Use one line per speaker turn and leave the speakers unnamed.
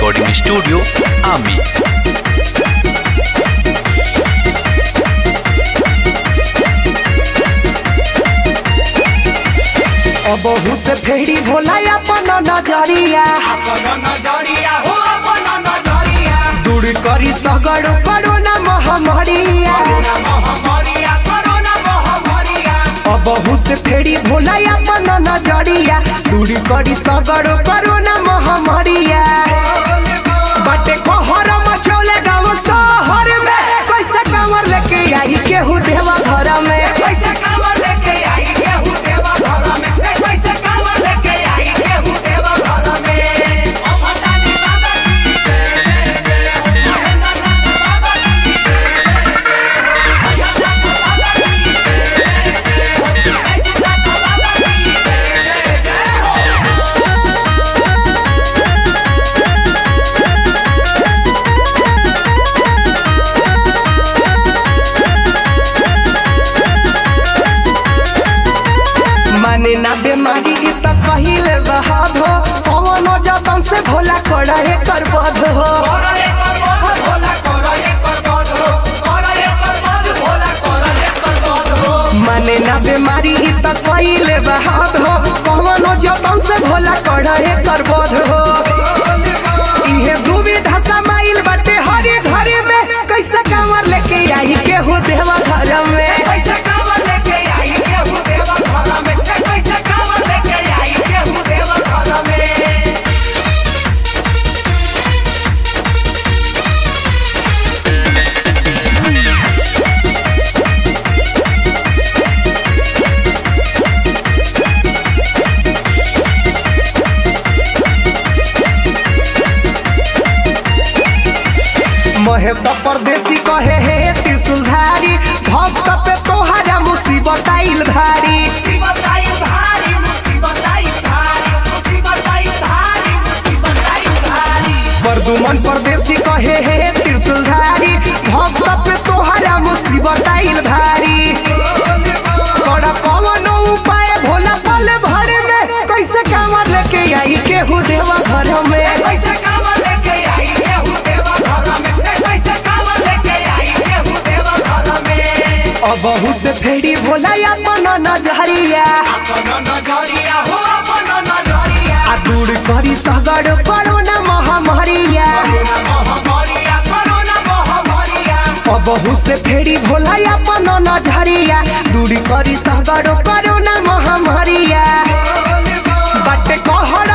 Recording studio आमी।
बहु से फेरी भोला अपन नजरिया हो अपन नजरिया दूर करी सगड़ कोरोना महामारिया बहु से फेरी भोला अपन नजरिया दूर करी सगड़ कोरोना महामारिया बाटे कहर मचौले गाँव शहर में कैसे कांवर लेके आई केहू देवा घर में कैसे कांवर लेके आई केहू देवा घर में कैसे कांवर लेके आई केहू देवा घर में माने ना बेमारी त कहिले बहाद हो कौनो जतन से भोला कोड़ा कर बध हो माने ना बेमारी त कहिले बहाद हो कौनो जतन से भोला कोड़ा कर बध हो इहे दुविधा समाइल बाटे हरी घरी में कैसे कांवर लेके आई केहू देवा घर में कैसे कांवर लेके आई केहू देवा घर में कैसे कांवर लेके आई केहू देवा घर में महेश परदेसी कहे हे त्रिशूलधारी भक्त पे तोहरा मुसीबत आइल भारी परदुमन परदेसी कहे हे त्रिशूलधारी भक्त पे तोहरा मुसीबत आइल भारी तोरा कौनो उपाय भोला पल भर में कैसे कांवर लेके आई केहू देवा घर में कैसे कांवर लेके आई केहू देवा घर में कैसे कांवर लेके आई केहू देवा घर में बहु से फेरी भोला अपन नजरिया हो अपन नजरिया आ दूर करी सगड़ कोरोना महामारिया बहु से फेरी भोला अपन नजरिया दूर करी सगड़ कोरोना महामारिया बाटे कहर